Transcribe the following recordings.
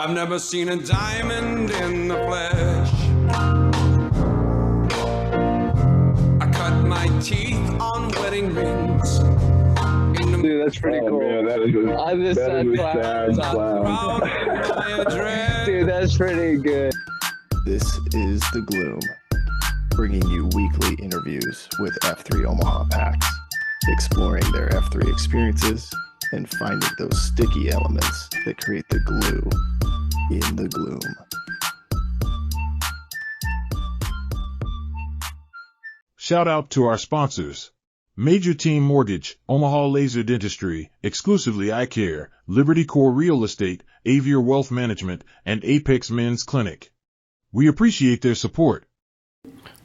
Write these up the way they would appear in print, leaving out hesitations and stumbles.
I've never seen a diamond in the flesh. I cut my teeth on wedding rings. Dude, that's pretty cool. Man, that is a sad clown. Dude, that's pretty good. This is The Gloom, bringing you weekly interviews with F3 Omaha PAX, exploring their F3 experiences and finding those sticky elements that create the glue in the gloom. Shout out to our sponsors: Major Team Mortgage, Omaha Laser Dentistry, Exclusively Eye Care, Liberty Core Real Estate, Avier Wealth Management, and Apex Men's Clinic. We appreciate their support.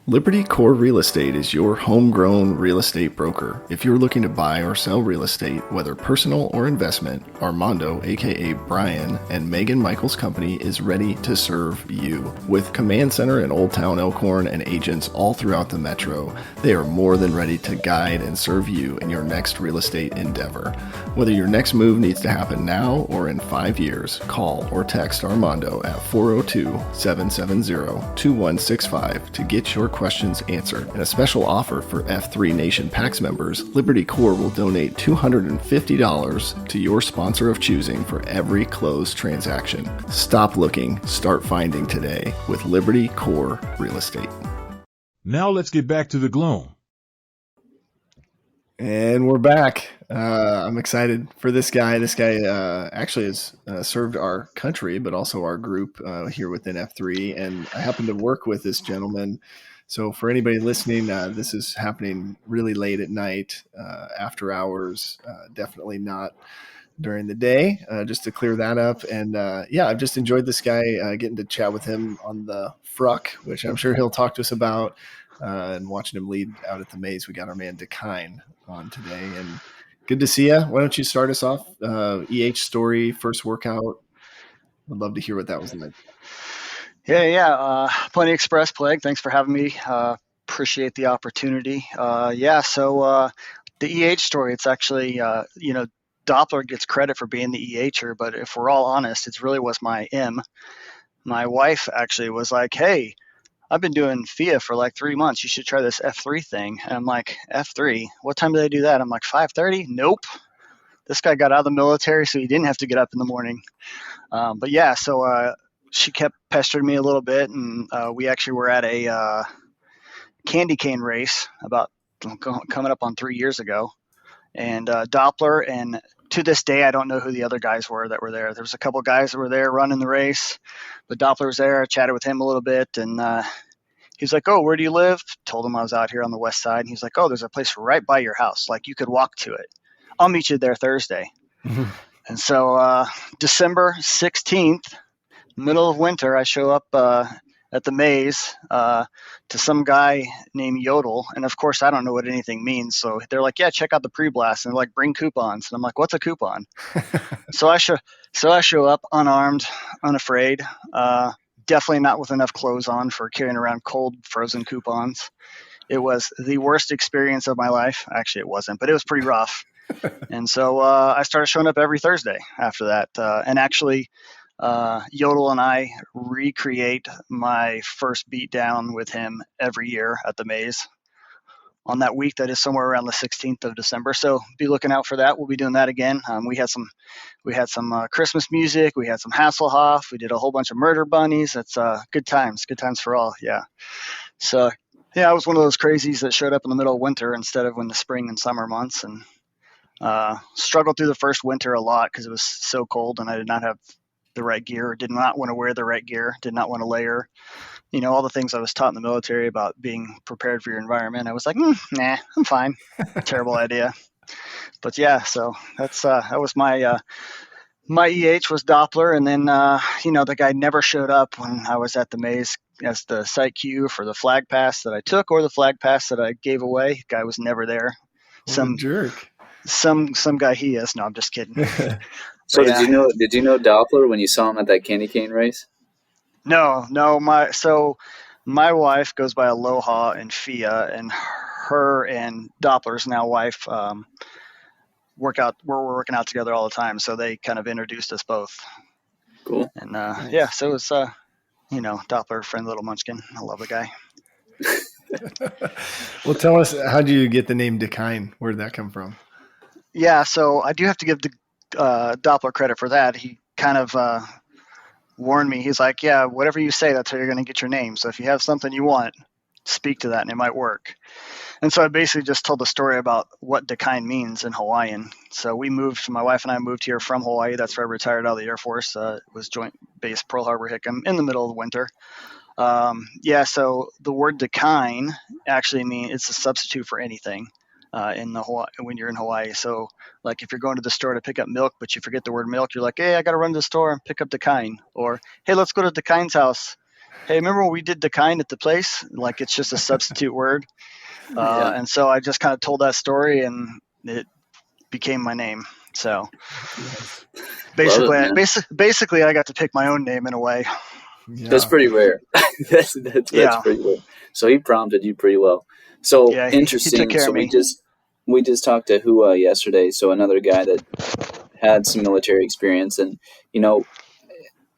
Liberty Core Real Estate is your homegrown real estate broker. If you're looking to buy or sell real estate, whether personal or investment, Armando, aka Brian, and Megan Michaels' company is ready to serve you. With Command Center in Old Town Elkhorn and agents all throughout the metro, they are more than ready to guide and serve you in your next real estate endeavor. Whether your next move needs to happen now or in 5 years, call or text Armando at 402-770-2165 to get your questions answered. And a special offer for F3 Nation PAX members, Liberty Core will donate $250 to your sponsor of choosing for every closed transaction. Stop looking, start finding today with Liberty Core Real Estate. Now let's get back to the gloom. And we're back. I'm excited for this guy. This guy actually has served our country, but also our group here within F3. And I happen to work with this gentleman. So for anybody listening, this is happening really late at night, after hours, definitely not during the day, just to clear that up. And I've just enjoyed this guy, getting to chat with him on the Fruck, which I'm sure he'll talk to us about, and watching him lead out at the maze. We got our man DaKine on today, and good to see you. Why don't you start us off? EH story, first workout. I'd love to hear what that was like. Yeah. Plenty Express Plague. Thanks for having me. Appreciate the opportunity. So the EH story, it's actually, Doppler gets credit for being the EHer, but if we're all honest, it really was my M. My wife actually was like, hey, I've been doing FIA for like 3 months. You should try this F3 thing. And I'm like, F3? What time do they do that? I'm like, 5:30? Nope. This guy got out of the military, so he didn't have to get up in the morning. So she kept pestering me a little bit, and we actually were at a candy cane race about coming up on 3 years ago. And Doppler, and to this day, I don't know who the other guys were that were there. There was a couple guys that were there running the race, but Doppler was there. I chatted with him a little bit, and he was like, oh, where do you live? Told him I was out here on the west side. And he's like, oh, there's a place right by your house. Like, you could walk to it. I'll meet you there Thursday. Mm-hmm. And so December 16th, middle of winter, I show up at the maze to some guy named Yodel. And of course, I don't know what anything means. So they're like, yeah, check out the pre-blast, and like, bring coupons. And I'm like, what's a coupon? So I show up unarmed, unafraid, definitely not with enough clothes on for carrying around cold, frozen coupons. It was the worst experience of my life. Actually, it wasn't, but it was pretty rough. And so I started showing up every Thursday after that. And actually, Yodel and I recreate my first beatdown with him every year at the maze on that week that is somewhere around the 16th of December. So be looking out for that. We'll be doing that again. We had some Christmas music. We had some Hasselhoff. We did a whole bunch of murder bunnies. That's good times for all. Yeah. So yeah, I was one of those crazies that showed up in the middle of winter instead of in the spring and summer months, and struggled through the first winter a lot because it was so cold and I did not have the right gear, did not want to wear the right gear, did not want to layer, all the things I was taught in the military about being prepared for your environment. I was like, nah, I'm fine. Terrible idea. But yeah, so that's that was my EH was Doppler. And then the guy never showed up when I was at the maze as the site queue for the flag pass that I took or the flag pass that I gave away. The guy was never there. Some jerk. Some guy he is. No, I'm just kidding. So yeah. Did you know Doppler when you saw him at that candy cane race? No. My wife goes by Aloha in FIA, and her and Doppler's now wife we're working out together all the time. So they kind of introduced us both. Cool. And Nice. yeah, so it's Doppler, friend, little munchkin. I love the guy. Well, tell us, how do you get the name DaKine? Where did that come from? Yeah, so I do have to give Doppler credit for that. He kind of warned me. He's like, yeah, whatever you say, that's how you're going to get your name. So if you have something you want, speak to that and it might work. And so I basically just told the story about what DaKine means in Hawaiian. So my wife and I moved here from Hawaii. That's where I retired out of the Air Force. It was Joint Base Pearl Harbor Hickam in the middle of the winter. So the word DaKine actually means it's a substitute for anything when you're in Hawaii. So like if you're going to the store to pick up milk, but you forget the word milk, you're like, hey, I got to run to the store and pick up DaKine. Or, hey, let's go to DaKine's house. Hey, remember when we did DaKine at the place? Like it's just a substitute word. And so I just kind of told that story and it became my name. So basically I got to pick my own name in a way. Yeah. That's pretty rare. that's pretty rare. So he prompted you pretty well. So yeah, interesting. He took care So of me. we just talked to Hua yesterday. So another guy that had some military experience, and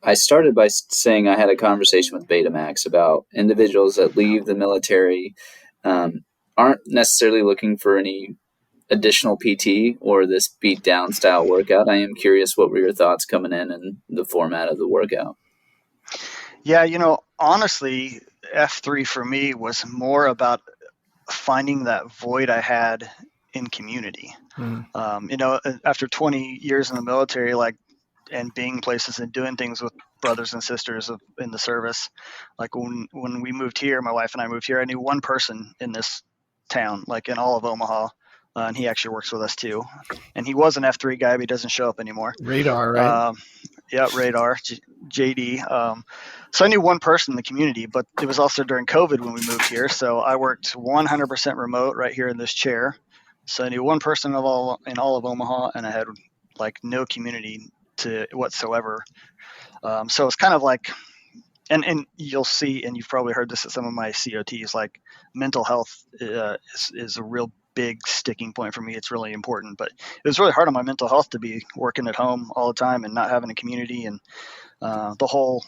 I started by saying I had a conversation with Betamax about individuals that leave the military, aren't necessarily looking for any additional PT or this beat down style workout. I am curious, what were your thoughts coming in and the format of the workout? Yeah, honestly, F3 for me was more about finding that void I had in community. After 20 years in the military, and being places and doing things with brothers and sisters in the service, like when we moved here, my wife and I moved here, I knew one person in this town, like in all of Omaha, and he actually works with us too. And he was an F3 guy, but he doesn't show up anymore. Radar, right? Radar, JD. So I knew one person in the community, but it was also during COVID when we moved here. So I worked 100% remote right here in this chair. So I knew one person in all of Omaha, and I had like no community to whatsoever. So it's kind of like, and you'll see, and you've probably heard this at some of my COTs, like mental health is a real big sticking point for me. It's really important, but it was really hard on my mental health to be working at home all the time and not having a community. And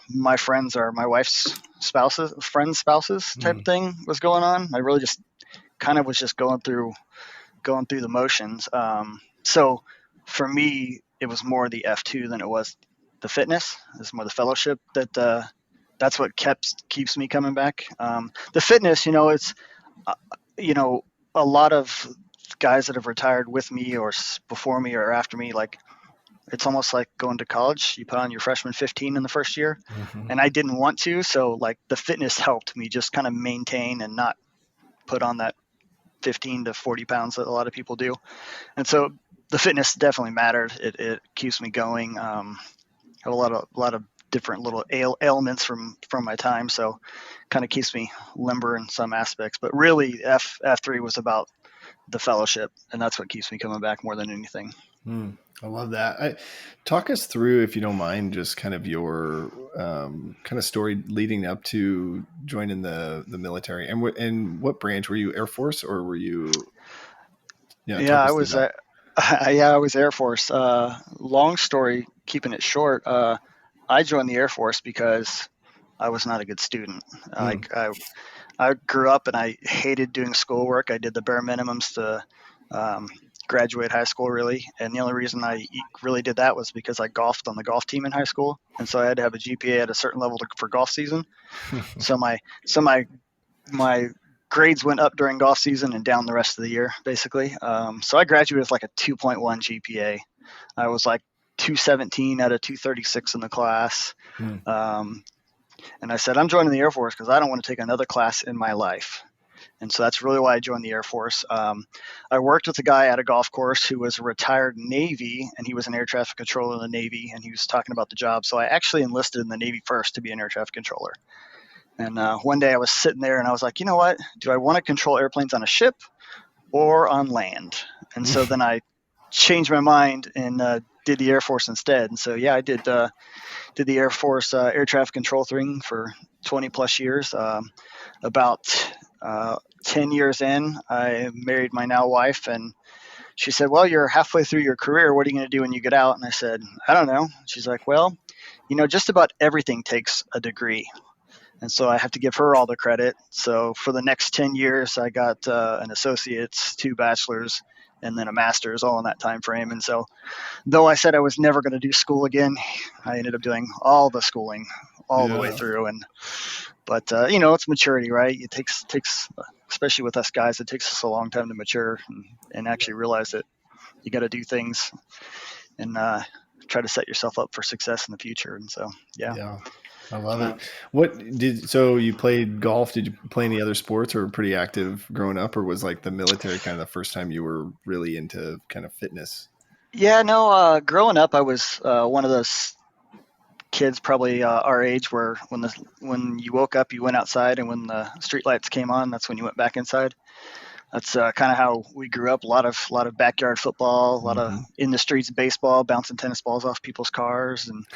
my friends are my wife's spouses type of thing was going on. I really just kind of was just going through the motions. So for me, it was more the F2 than it was the fitness. It's more the fellowship that's what keeps me coming back. The fitness, it's, a lot of guys that have retired with me or before me or after me, like it's almost like going to college. You put on your freshman 15 in the first year, and I didn't want to. So like the fitness helped me just kind of maintain and not put on that 15 to 40 pounds that a lot of people do. And so the fitness definitely mattered. It keeps me going. I have a lot of different little ailments from my time, so kind of keeps me limber in some aspects. But really, F3 was about the fellowship, and that's what keeps me coming back more than anything. I love that. Talk us through, if you don't mind, just kind of your kind of story leading up to joining the military. And what branch were you? Air Force, or were you? I was. I was Air Force. Long story, keeping it short. I joined the Air Force because I was not a good student. Like I grew up and I hated doing schoolwork. I did the bare minimums to graduate high school, really. And the only reason I really did that was because I golfed on the golf team in high school, and so I had to have a GPA at a certain level for golf season. so my grades went up during golf season and down the rest of the year, basically. So I graduated with like a 2.1 GPA. I was like 217 out of 236 in the class. And I said, I'm joining the Air Force because I don't want to take another class in my life. And so that's really why I joined the Air Force. I worked with a guy at a golf course who was a retired Navy, and he was an air traffic controller in the Navy, and he was talking about the job. So I actually enlisted in the Navy first to be an air traffic controller. And one day I was sitting there and I was like, you know what? Do I want to control airplanes on a ship or on land? And so then I changed my mind and did the Air Force instead. And so, yeah, I did the Air Force air traffic control thing for 20 plus years. About 10 years in, I married my now wife, and she said, well, you're halfway through your career. What are you going to do when you get out? And I said, I don't know. She's like, well, just about everything takes a degree. And so I have to give her all the credit. So for the next 10 years, I got an associate's, 2 bachelors, and then a master's all in that time frame. And so though I said I was never going to do school again, I ended up doing all the schooling all the way through. But it's maturity, right? It takes, especially with us guys, it takes us a long time to mature and actually realize that you got to do things and try to set yourself up for success in the future. And so, yeah. I love it. So you played golf? Did you play any other sports, or pretty active growing up, or was like the military kind of the first time you were really into kind of fitness? Yeah, no, growing up, I was one of those kids probably our age where when you woke up, you went outside, and when the street lights came on, that's when you went back inside. That's kind of how we grew up. A lot of backyard football, a lot of in the streets baseball, bouncing tennis balls off people's cars, and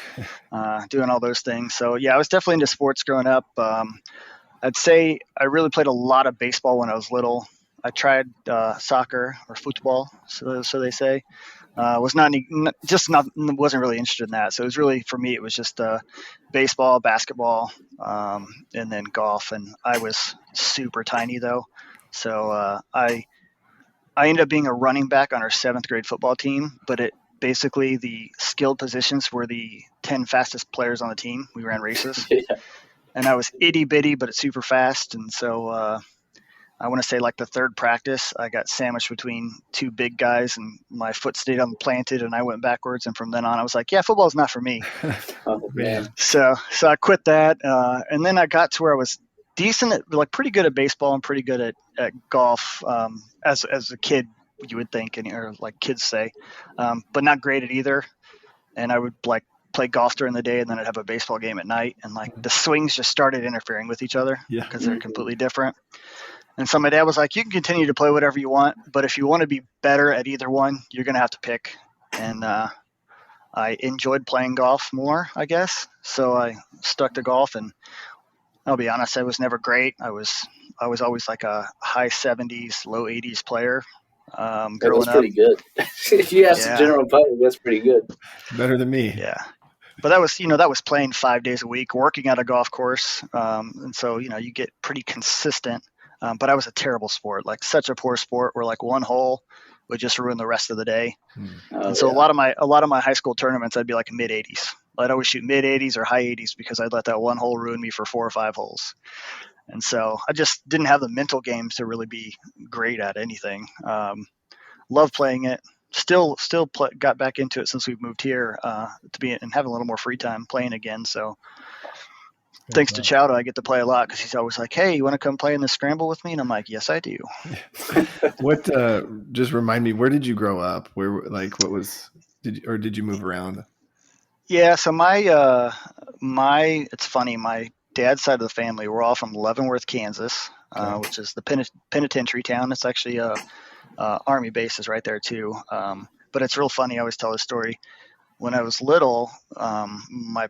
doing all those things. So yeah, I was definitely into sports growing up. I'd say I really played a lot of baseball when I was little. I tried soccer or football, so they say. Wasn't really interested in that. So it was really, for me, it was just baseball, basketball, and then golf. And I was super tiny though. So I ended up being a running back on our 7th grade football team, but basically the skilled positions were the 10 fastest players on the team. We ran races. And I was itty bitty, but it's super fast. And so I want to say like the 3rd practice, I got sandwiched between 2 big guys, and my foot stayed unplanted, and I went backwards. And from then on, I was like, yeah, football's not for me. Oh, man. So I quit that. And then I got to where I was decent, like pretty good at baseball and pretty good at golf as a kid, you would think, or like kids say, but not great at either. And I would like play golf during the day, and then I'd have a baseball game at night, and like the swings just started interfering with each other because they're completely different. And so my dad was like, you can continue to play whatever you want, but if you want to be better at either one, you're going to have to pick. And I enjoyed playing golf more, I guess. So I stuck to golf, and I'll be honest, I was never great. I was always like a high 70s, low 80s player. Growing that's pretty good. If you ask the general public, that's pretty good. Better than me. Yeah. But that was playing 5 days a week, working at a golf course. And so, you get pretty consistent. But I was a terrible sport, like such a poor sport where like one hole would just ruin the rest of the day. And so a lot of my high school tournaments, I'd be like mid 80s. I'd always shoot mid 80s or high 80s because I'd let that one hole ruin me for 4 or 5 holes. And so I just didn't have the mental games to really be great at anything. Love playing it. Still got back into it since we've moved here to be and having a little more free time playing again. So thanks to Chowda, I get to play a lot because he's always like, hey, you want to come play in the scramble with me? And I'm like, yes, I do. What, just remind me, where did you grow up? Did you move around? Yeah. So it's funny. My dad's side of the family, we're all from Leavenworth, Kansas, which is the penitentiary town. It's actually Army bases right there too. But it's real funny. I always tell this story. When I was little, my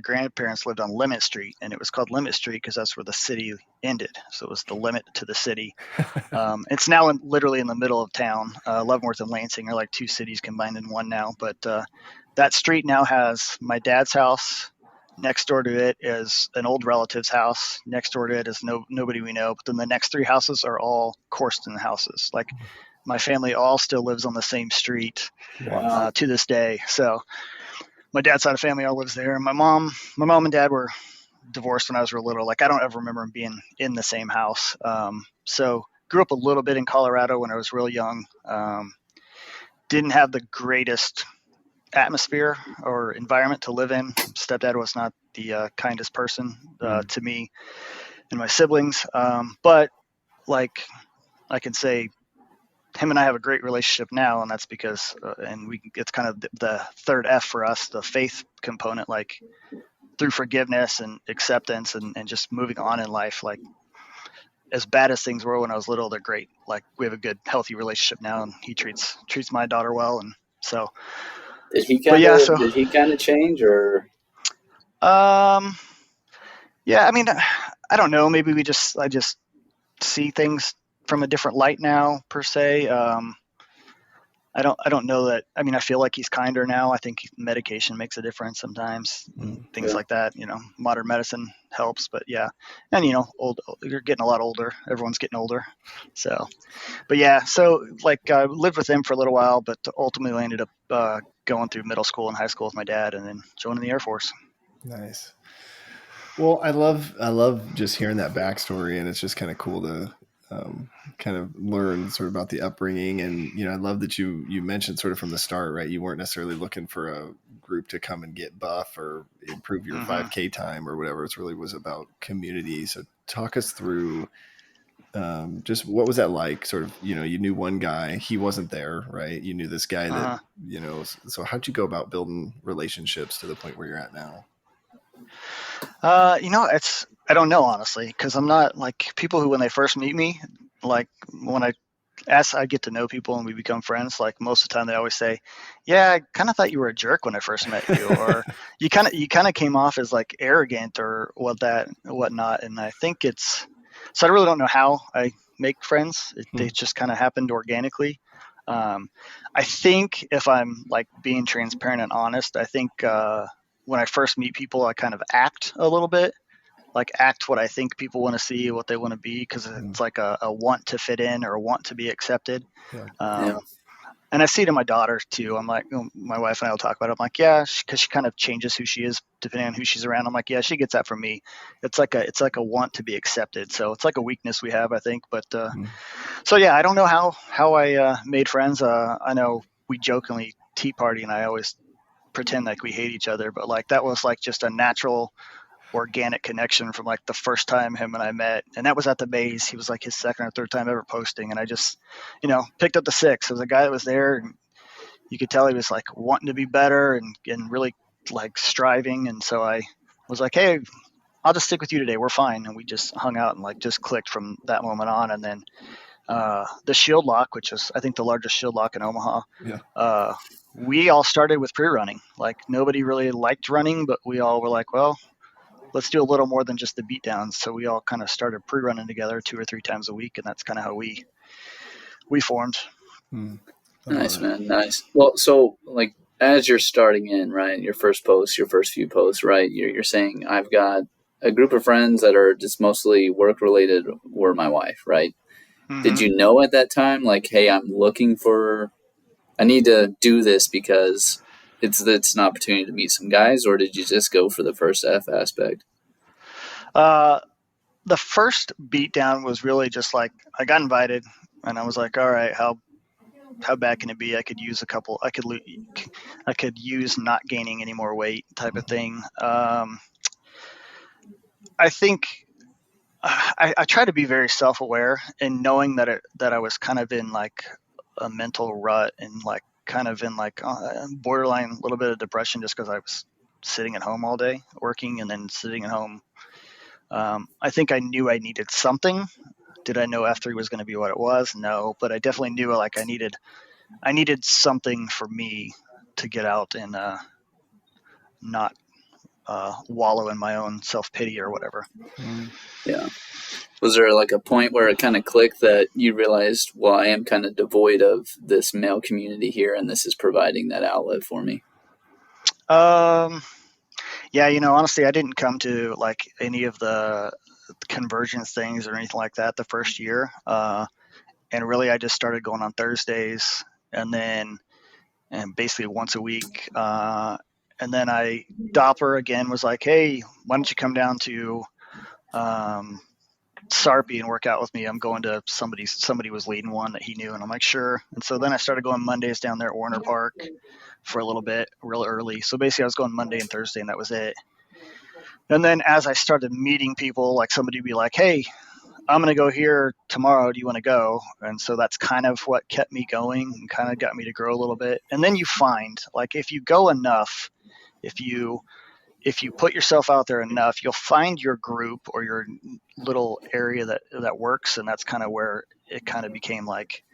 grandparents lived on Limit Street, and it was called Limit Street because that's where the city ended. So it was the limit to the city. It's now literally in the middle of town. Leavenworth and Lansing are like 2 cities combined in one now. But that street now has my dad's house. Next door to it is an old relative's house. Next door to it is nobody we know. But then the next 3 houses are all Corsten houses. Like my family all still lives on the same street to this day. So my dad's side of the family all lives there. My mom and dad were divorced when I was real little. Like I don't ever remember them being in the same house. So grew up a little bit in Colorado when I was real young. Didn't have the greatest atmosphere or environment to live in. Stepdad was not the kindest person to me and my siblings. But like I can say, him and I have a great relationship now, and that's because, it's kind of the third F for us, the faith component, like through forgiveness and acceptance and just moving on in life. Like as bad as things were when I was little, they're great. Like we have a good, healthy relationship now, and he treats my daughter well. And so, did he kind of change or? Yeah, I mean, I don't know. Maybe I just see things from a different light now, per se. I don't know that. I mean, I feel like he's kinder now. I think medication makes a difference sometimes, and things Yeah. like that. Modern medicine helps, but yeah, and you're getting a lot older. Everyone's getting older, so. But yeah, so like I lived with him for a little while, but ultimately ended up going through middle school and high school with my dad, and then joining the Air Force. Nice. Well, I love just hearing that backstory, and it's just kind of cool to kind of learn sort of about the upbringing. And I love that you mentioned sort of from the start, right? You weren't necessarily looking for a group to come and get buff or improve your 5K time or whatever. It really was about community. So talk us through just what was that like? Sort of, you knew one guy, he wasn't there, right? You knew this guy that so how'd you go about building relationships to the point where you're at now? I don't know, honestly, because I'm not like people who, when they first meet me, like when I get to know people and we become friends, like most of the time they always say, yeah, I kind of thought you were a jerk when I first met you, or you kind of came off as like arrogant or whatnot. And I think so I really don't know how I make friends. They just kind of happened organically. I think if I'm like being transparent and honest, I think when I first meet people, I kind of act a little bit, like act what I think people want to see, what they want to be, because it's like a want to fit in or a want to be accepted. Yeah. And I see it in my daughter too. I'm like, my wife and I will talk about it. I'm like, yeah, because she kind of changes who she is depending on who she's around. I'm like, yeah, she gets that from me. It's like a want to be accepted. So it's like a weakness we have, I think. But so yeah, I don't know how I made friends. I know we jokingly tea party, and I always pretend like we hate each other, but like that was like just a natural organic connection from like the first time him and I met, and that was at the base. He was like his second or third time ever posting, and I just picked up the six. It was a guy that was there, and you could tell he was like wanting to be better and really like striving. And so I was like, hey, I'll just stick with you today, we're fine. And we just hung out and like just clicked from that moment on. And then the shield lock, which is I think the largest shield lock in Omaha, we all started with pre-running. Like nobody really liked running, but we all were like, well, let's do a little more than just the beatdowns. So we all kind of started pre-running together 2 or 3 times a week, and that's kind of how we formed. Nice, man. Nice. Well, so like as you're starting in, right, your first few posts, right, you're saying I've got a group of friends that are just mostly work related or my wife, right? Did you know at that time, like, hey, I need to do this because it's an opportunity to meet some guys, or did you just go for the first F aspect? The first beatdown was really just like I got invited, and I was like, all right, how bad can it be? I could use I could use not gaining any more weight type of thing. I think I try to be very self-aware, and knowing that I was kind of in like a mental rut and like kind of in like borderline a little bit of depression just because I was sitting at home all day working and then sitting at home. I think I knew I needed something. Did I know F3 was going to be what it was? No, but I definitely knew like I needed something for me to get out and not wallow in my own self-pity or whatever. Yeah. Was there like a point where it kind of clicked that you realized, well, I am kind of devoid of this male community here, and this is providing that outlet for me? Yeah, honestly, I didn't come to like any of the convergence things or anything like that the first year. And really, I just started going on Thursdays and basically once a week. And then Doppler again was like, hey, why don't you come down to Sarpy and work out with me? I'm going to somebody was leading one that he knew, and I'm like, sure. And so then I started going Mondays down there at Warner Park for a little bit, real early. So basically I was going Monday and Thursday, and that was it. And then as I started meeting people, like somebody would be like, hey, I'm going to go here tomorrow. Do you want to go? And so that's kind of what kept me going and kind of got me to grow a little bit. And then you find, like, if you go enough, if you put yourself out there enough, you'll find your group or your little area that works. And that's kind of where it kind of became like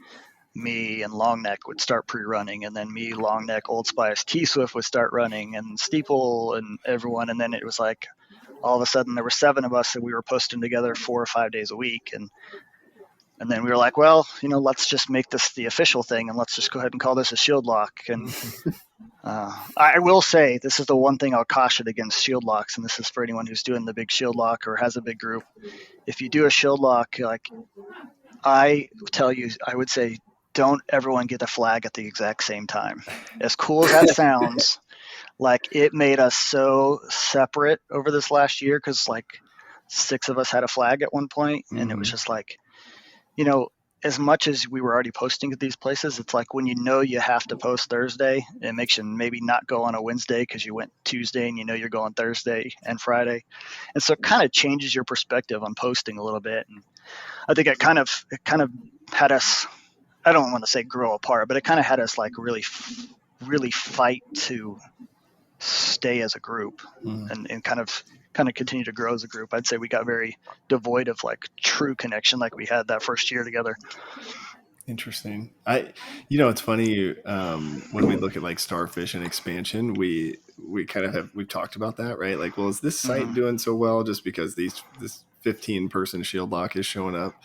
me and Longneck would start pre-running, and then me, Longneck, Old Spice, T-Swift would start running, and Steeple and everyone. And then it was like all of a sudden there were 7 of us, and we were posting together 4 or 5 days a week. And And then we were like, well, let's just make this the official thing, and let's just go ahead and call this a shield lock. And I will say, this is the one thing I'll caution against shield locks, and this is for anyone who's doing the big shield lock or has a big group. If you do a shield lock, like I would say, don't everyone get a flag at the exact same time. As cool as that sounds, like it made us so separate over this last year, because like 6 of us had a flag at one point, and it was just like, as much as we were already posting at these places, it's like when you have to post Thursday, it makes you maybe not go on a Wednesday because you went Tuesday and you're going Thursday and Friday. And so it kind of changes your perspective on posting a little bit. And I think it kind of had us, I don't want to say grow apart, but it kind of had us like really fight to stay as a group and kind of continue to grow as a group. I'd say we got very devoid of like true connection like we had that first year together. Interesting. It's funny, when we look at like Starfish and expansion, we kind of we've talked about that, right? Like, well, is this site doing so well just because this 15-person shield lock is showing up?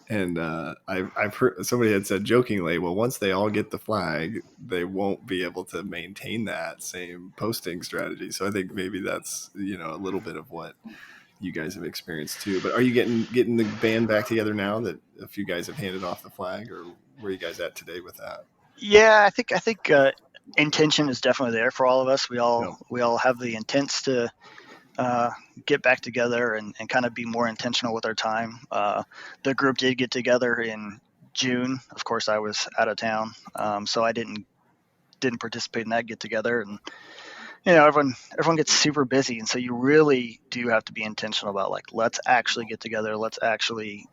And I've heard somebody had said jokingly, well, once they all get the flag, they won't be able to maintain that same posting strategy. So I think maybe that's, a little bit of what you guys have experienced too. But are you getting the band back together now that a few guys have handed off the flag, or where are you guys at today with that? Yeah, I think intention is definitely there for all of us. We all have the intents to get back together and kind of be more intentional with our time. The group did get together in June. Of course, I was out of town, so I didn't participate in that get together. And everyone gets super busy, and so you really do have to be intentional about like, let's actually get together. Let's actually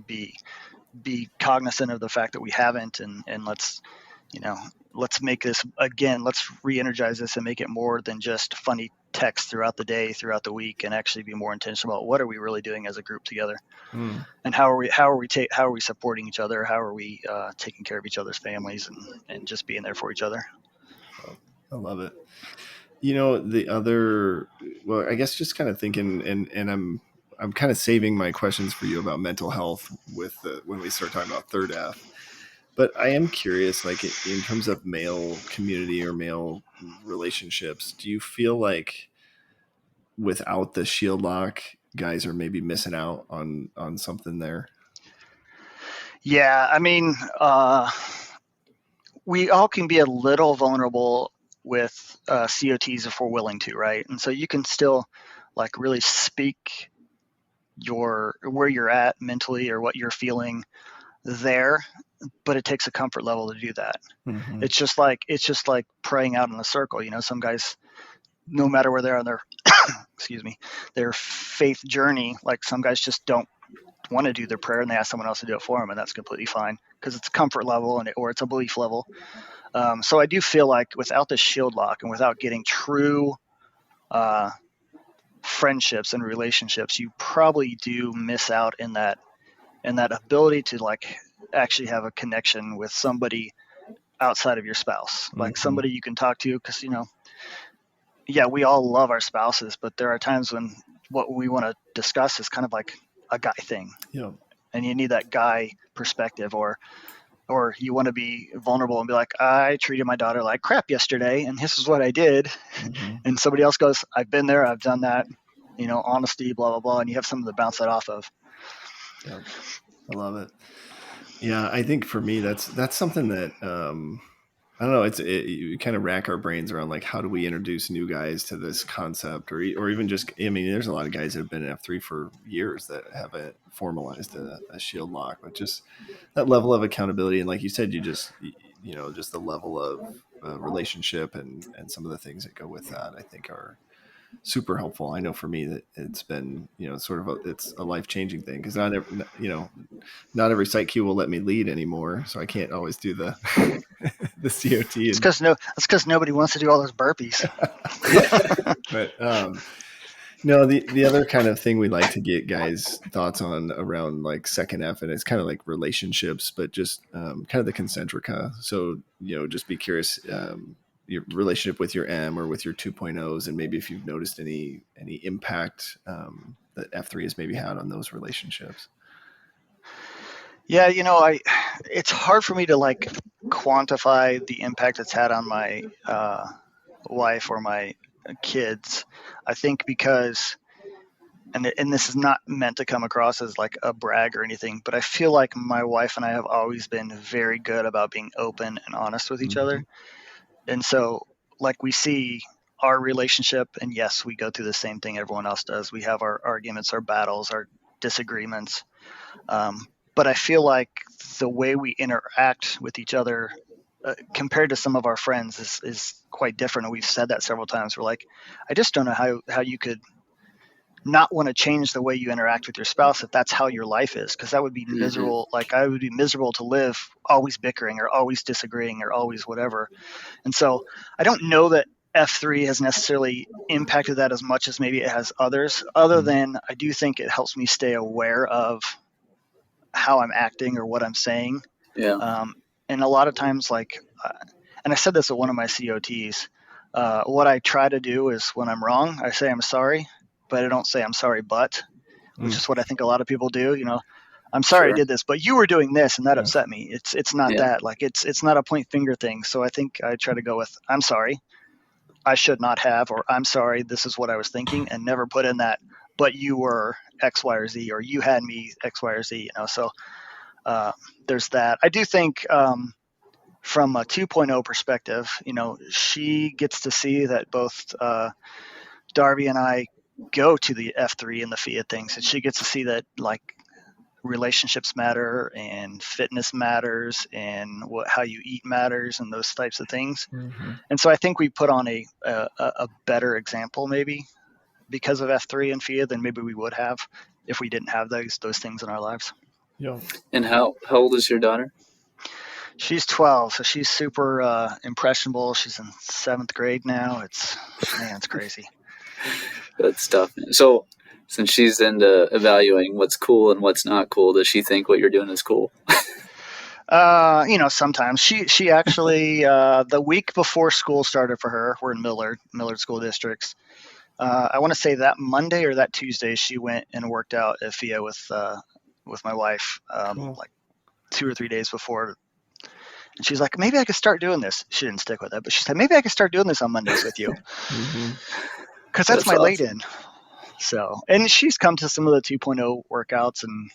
be cognizant of the fact that we haven't, and let's make this again. Let's re-energize this and make it more than just funny text throughout the day, throughout the week, and actually be more intentional about what are we really doing as a group together, and how are we supporting each other, how are we taking care of each other's families, and just being there for each other. I love it. The other, well, I guess just kind of thinking, and I'm kind of saving my questions for you about mental health when we start talking about third F. But I am curious, like in terms of male community or male relationships, do you feel like without the shield lock, guys are maybe missing out on something there? Yeah, I mean, we all can be a little vulnerable with COTs if we're willing to, right? And so you can still like really speak where you're at mentally or what you're feeling there, but it takes a comfort level to do that. It's just like praying out in a circle. Some guys, no matter where they're on their their faith journey, like some guys just don't want to do their prayer and they ask someone else to do it for them, and that's completely fine because it's a comfort level or it's a belief level. So I do feel like without the shield lock and without getting true friendships and relationships, you probably do miss out in that ability to like actually have a connection with somebody outside of your spouse, like somebody you can talk to, because we all love our spouses, but there are times when what we want to discuss is kind of like a guy thing, and you need that guy perspective, or you want to be vulnerable and be like, I treated my daughter like crap yesterday, and this is what I did, and somebody else goes, I've been there, I've done that, honesty, blah blah blah, and you have something to bounce that off of. Yeah, I love it. Yeah, I think for me, that's something that I don't know. You kind of rack our brains around like, how do we introduce new guys to this concept, or even just, I mean, there's a lot of guys that have been in F3 for years that haven't formalized a shield lock, but just that level of accountability, and like you said, just the level of relationship and some of the things that go with that, I think are super helpful. I know for me that it's been, sort of it's a life-changing thing, because not every site queue will let me lead anymore, so I can't always do the the COT. It's because nobody wants to do all those burpees. But no, the other kind of thing we like to get guys' thoughts on around like second F, and it's kind of like relationships, but just kind of the concentrica. So just be curious. Your relationship with your M or with your 2.0s, and maybe if you've noticed any impact that F3 has maybe had on those relationships. Yeah, it's hard for me to like quantify the impact it's had on my wife or my kids. I think because, and this is not meant to come across as like a brag or anything, but I feel like my wife and I have always been very good about being open and honest with each other. And so, like, we see our relationship, and yes, we go through the same thing everyone else does. We have our arguments, our battles, our disagreements. But I feel like the way we interact with each other compared to some of our friends is quite different. And we've said that several times. We're like, I just don't know how you could not want to change the way you interact with your spouse if that's how your life is, because that would be miserable. Like, I would be miserable to live always bickering or always disagreeing or always whatever. And so I don't know that F3 has necessarily impacted that as much as maybe it has others, other than I do think it helps me stay aware of how I'm acting or what I'm saying. Yeah. And a lot of times, like, and I said this at one of my COTs, what I try to do is when I'm wrong, I say I'm sorry, but I don't say I'm sorry, which is what I think a lot of people do. I'm sorry I did this, but you were doing this and that upset me. It's not that. Like, it's not a point finger thing. So I think I try to go with I'm sorry, I should not have, or I'm sorry, this is what I was thinking, and never put in that, but you were X, Y, or Z, or you had me X, Y, or Z. So there's that. I do think from a 2.0 perspective, she gets to see that both Darby and I go to the F3 and the FIA things, and she gets to see that, like, relationships matter and fitness matters and how you eat matters and those types of things. And so I think we put on a better example maybe because of F3 and FIA than maybe we would have if we didn't have those things in our lives. Yeah. And how old is your daughter? She's 12, so she's super impressionable. She's in 7th grade now. It's crazy. Good stuff. So, since she's into evaluating what's cool and what's not cool, does she think what you're doing is cool? Sometimes she actually the week before school started for her, we're in Millard school districts. I want to say that Monday or that Tuesday, she went and worked out at FIA with my wife, like 2 or 3 days before. And she's like, maybe I could start doing this. She didn't stick with it, but she said, maybe I could start doing this on Mondays with you. Because that's my awesome. Late in. So, and she's come to some of the 2.0 workouts, and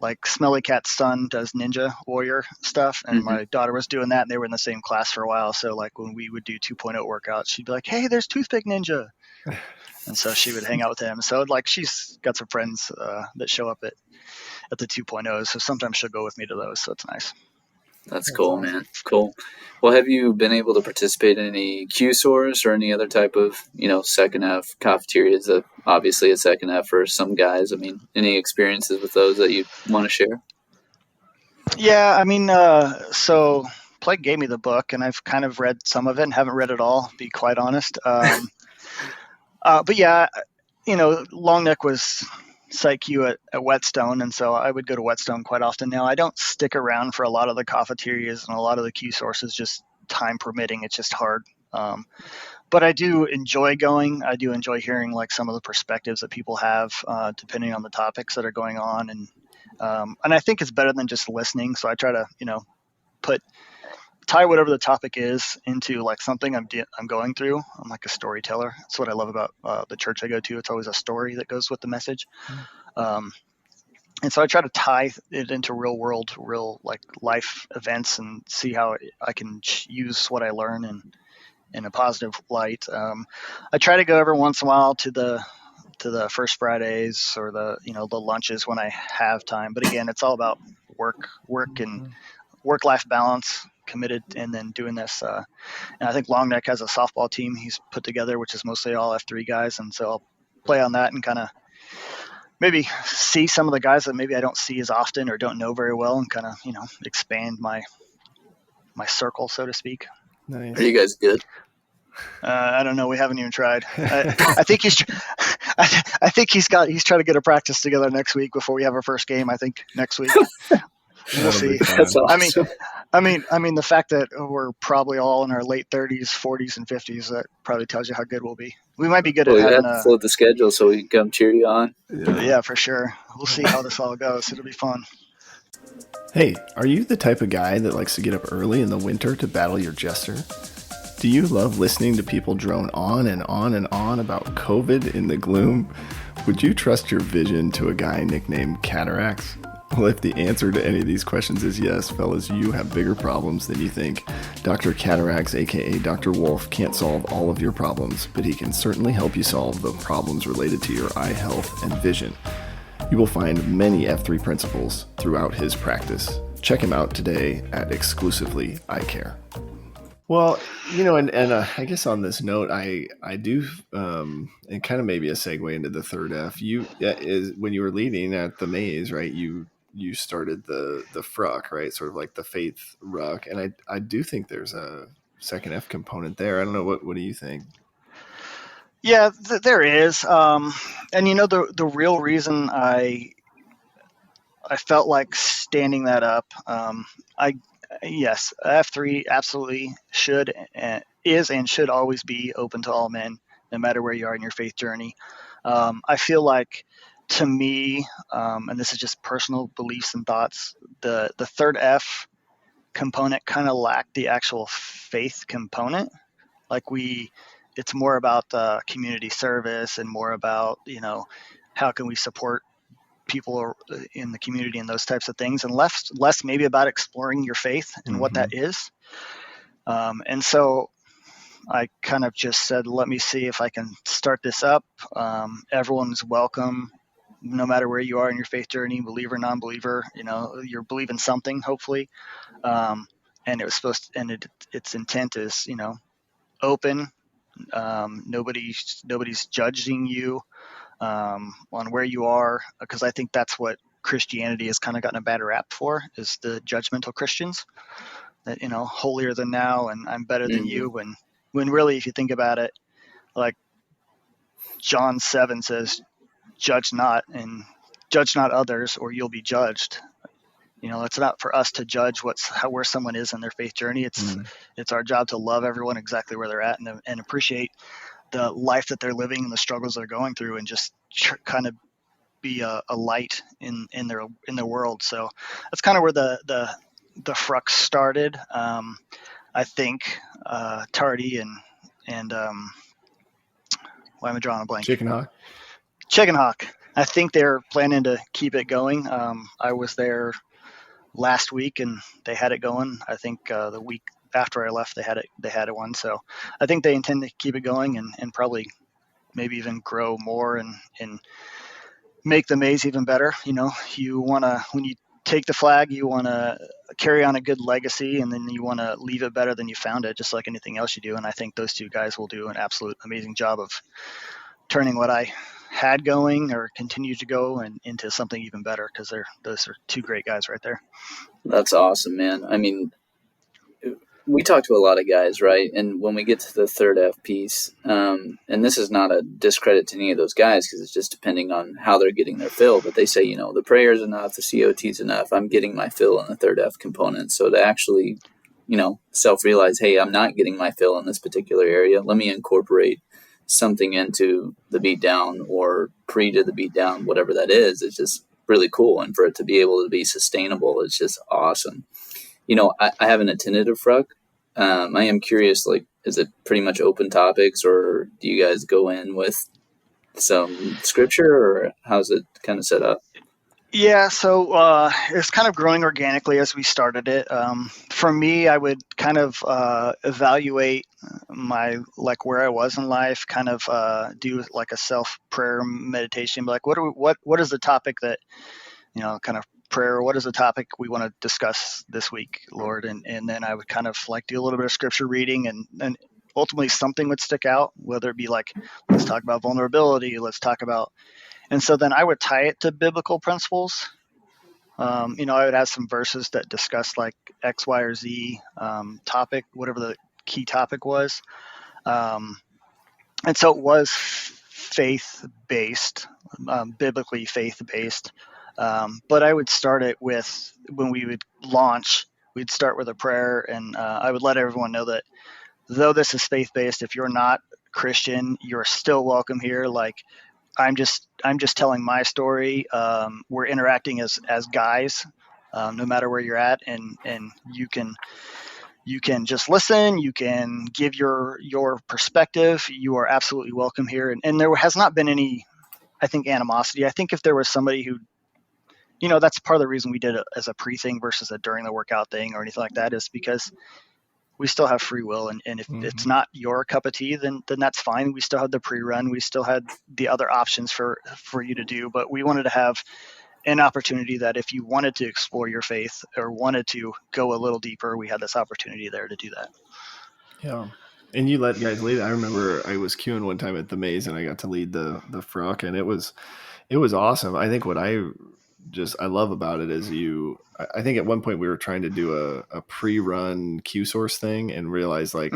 like Smelly Cat's son does Ninja Warrior stuff, and my daughter was doing that, and they were in the same class for a while. So, like, when we would do 2.0 workouts, she'd be like, hey, there's Toothpick Ninja. And so she would hang out with him. So, like, she's got some friends that show up at the 2.0s. So sometimes she'll go with me to those. So it's nice. That's cool, man. Cool. Well, have you been able to participate in any Q-Source or any other type of, second half cafeterias? Obviously, a second half for some guys. I mean, any experiences with those that you want to share? Yeah, I mean, so Plague gave me the book, and I've kind of read some of it and haven't read it all, to be quite honest. But yeah, Long Neck was Psych Q at Whetstone, and so I would go to Whetstone quite often. Now, I don't stick around for a lot of the cafeterias and a lot of the Q sources, just time permitting. It's just hard. But I do enjoy going. I do enjoy hearing like some of the perspectives that people have, depending on the topics that are going on, and I think it's better than just listening. So I try to tie whatever the topic is into like something I'm going through. I'm like a storyteller. That's what I love about the church I go to. It's always a story that goes with the message. And so I try to tie it into real like life events and see how I can use what I learn in a positive light. I try to go every once in a while to the First Fridays or the lunches when I have time. But again, it's all about work and work-life balance, committed, and then doing this. And I think Long Neck has a softball team he's put together, which is mostly all F3 guys. And so I'll play on that and kind of maybe see some of the guys that maybe I don't see as often or don't know very well, and kind of, expand my circle, so to speak. Nice. Are you guys good? I don't know. We haven't even tried. I think he's trying to get a practice together next week before we have our first game. I think next week. We'll see. That's awesome. I mean, the fact that we're probably all in our late 30s, 40s, and 50s, that probably tells you how good we'll be. We might be good at having have to float the schedule so we can come cheer you on. Yeah, for sure. We'll see how this all goes. It'll be fun. Hey, are you the type of guy that likes to get up early in the winter to battle your jester? Do you love listening to people drone on and on and on about COVID in the gloom? Would you trust your vision to a guy nicknamed Cataracts? Well, if the answer to any of these questions is yes, fellas, you have bigger problems than you think. Dr. Cataracts, aka Dr. Wolf, can't solve all of your problems, but he can certainly help you solve the problems related to your eye health and vision. You will find many F3 principles throughout his practice. Check him out today at Exclusively Eye Care. Well, I guess on this note, I do, and kind of maybe a segue into the third F. Is when you were leading at the maze, right? You started the fruck, right? Sort of like the faith ruck, and I do think there's a second F component there. I don't know, what do you think? Yeah, there is, and the real reason I felt like standing that up, yes, F3 absolutely is and should always be open to all men, no matter where you are in your faith journey. I feel like, to me, and this is just personal beliefs and thoughts, the third F component kind of lacked the actual faith component. Like it's more about community service and more about, how can we support people in the community and those types of things, and less maybe about exploring your faith and what that is. And so I kind of just said, let me see if I can start this up. Everyone's welcome, no matter where you are in your faith journey, believer, non-believer, you're believing something, hopefully. And it was supposed to, and its intent is, open. Nobody's judging you on where you are, because I think that's what Christianity has kind of gotten a bad rap for, is the judgmental Christians that, holier than thou and I'm better than you. When really, if you think about it, like John 7 says, judge not others or you'll be judged. It's not for us to judge where someone is in their faith journey. It's our job to love everyone exactly where they're at and appreciate the life that they're living and the struggles they're going through, and just kind of be a light in their world. So that's kind of where the fruck started. I think Tardy and why am I drawing a blank? Chicken Hawk. I think they're planning to keep it going. I was there last week and they had it going. I think the week after I left, they had one. So I think they intend to keep it going and probably maybe even grow more and make the maze even better. You want to, when you take the flag, you want to carry on a good legacy, and then you want to leave it better than you found it, just like anything else you do. And I think those two guys will do an absolute amazing job of turning what I had going or continue to go and into something even better, because those are two great guys right there. That's awesome, man. I mean, we talk to a lot of guys, right? And when we get to the third F piece, and this is not a discredit to any of those guys, because it's just depending on how they're getting their fill, but they say, the prayer's enough, the COT's enough, I'm getting my fill in the third F component. So to actually, self-realize, hey, I'm not getting my fill in this particular area, let me incorporate something into the beatdown or pre to the beatdown, whatever that is, it's just really cool. And for it to be able to be sustainable, it's just awesome. I haven't attended a fruck. I am curious, is it pretty much open topics, or do you guys go in with some scripture, or how's it kind of set up? Yeah, so it's kind of growing organically as we started it. For me, I would kind of evaluate where I was in life, kind of do like a self prayer meditation, like what is the topic that, kind of prayer, what is the topic we want to discuss this week, Lord? And then I would kind of do a little bit of scripture reading, and ultimately something would stick out, whether it be let's talk about vulnerability, and so then I would tie it to biblical principles. I would have some verses that discuss X, Y, or Z topic, whatever the key topic was. And so it was faith-based, biblically faith-based. But I would start it with, when we would launch, we'd start with a prayer, and I would let everyone know that though this is faith-based, if you're not Christian, you're still welcome here. I'm just telling my story. We're interacting as guys. no matter where you're at, and you can just listen. You can give your perspective. You are absolutely welcome here. And there has not been any, I think, animosity. I think if there was somebody who, that's part of the reason we did it as a pre thing versus a during the workout thing or anything like that, is because we still have free will. And if it's not your cup of tea, then that's fine. We still had the pre-run. We still had the other options for you to do. But we wanted to have an opportunity that if you wanted to explore your faith or wanted to go a little deeper, we had this opportunity there to do that. Yeah. And you let guys lead. I remember I was queuing one time at the maze and I got to lead the frock, and it was awesome. I think what I love about it is I think at one point we were trying to do a pre-run Q source thing and realized like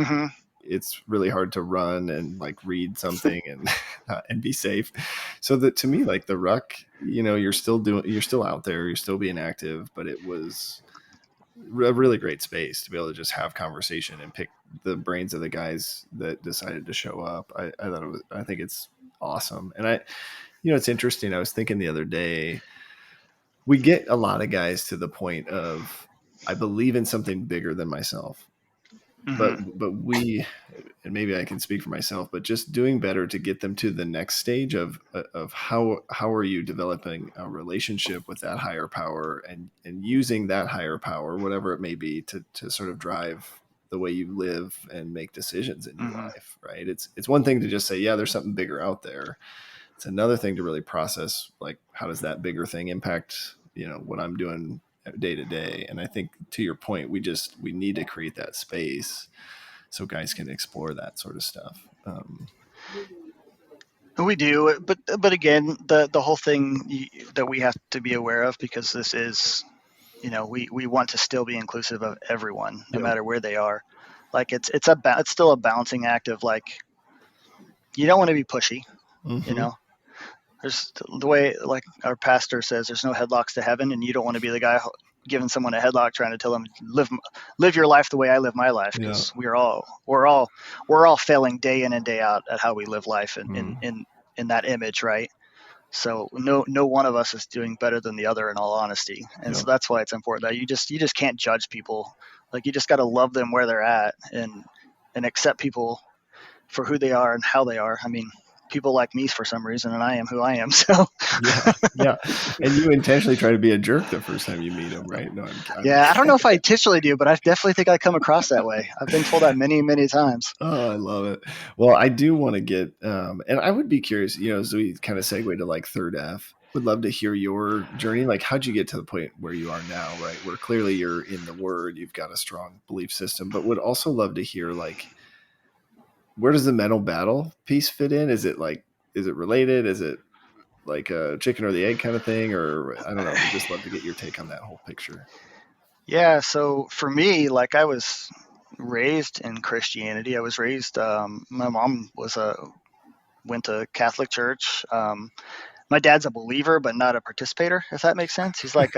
it's really hard to run and like read something and be safe. So that to me, like the ruck, you're still out there, you're still being active, but it was a really great space to be able to just have conversation and pick the brains of the guys that decided to show up. I think it's awesome. And it's interesting. I was thinking the other day, we get a lot of guys to the point of, I believe in something bigger than myself. But we, and maybe I can speak for myself, but just doing better to get them to the next stage of how are you developing a relationship with that higher power and using that higher power, whatever it may be, to sort of drive the way you live and make decisions in your life, right? It's one thing to just say, yeah, there's something bigger out there. It's another thing to really process, like, how does that bigger thing impact, what I'm doing day to day. And I think to your point, we need to create that space so guys can explore that sort of stuff. We do, but again, the whole thing that we have to be aware of, because this is, we want to still be inclusive of everyone, no matter where they are. Like it's still a balancing act of, like, you don't want to be pushy, There's the way, like our pastor says, there's no headlocks to heaven, and you don't want to be the guy giving someone a headlock trying to tell them live your life the way I live my life, because we're all failing day in and day out at how we live life in that image, right? So no one of us is doing better than the other, in all honesty. And so that's why it's important that you just can't judge people. Like, you just got to love them where they're at and accept people for who they are and how they are. I mean, people like me for some reason, and I am who I am. So yeah. And you intentionally try to be a jerk the first time you meet them, right? No, I don't know if I intentionally do, but I definitely think I come across that way. I've been told that many, many times. Oh, I love it. Well, I do want to get, and I would be curious, as we kind of segue to like third F, would love to hear your journey. Like, how'd you get to the point where you are now, right? Where clearly you're in the Word, you've got a strong belief system, but would also love to hear, like, where does the mental battle piece fit in? Is it related? Is it like a chicken or the egg kind of thing? Or I don't know. I'd just love to get your take on that whole picture. Yeah. So for me, like, I was raised in Christianity. I was raised, my mom went to Catholic church. My dad's a believer, but not a participator, if that makes sense. He's like,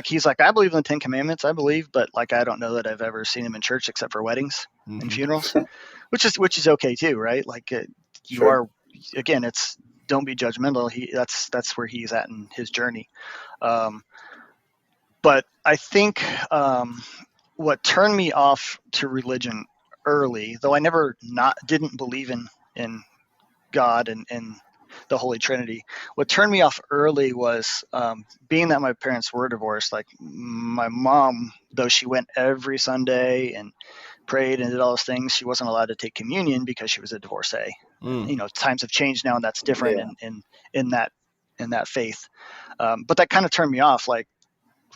he's like, I believe in the 10 Commandments, I believe, but like, I don't know that I've ever seen him in church except for weddings and funerals, which is okay too, right? Like, you are, again, it's, don't be judgmental. That's where he's at in his journey. But I think what turned me off to religion early, though I never didn't believe in God and the Holy Trinity, what turned me off early was being that my parents were divorced. Like, my mom, though she went every Sunday and prayed and did all those things, she wasn't allowed to take communion because she was a divorcee. Times have changed now, and that's different in that faith. But that kind of turned me off. Like,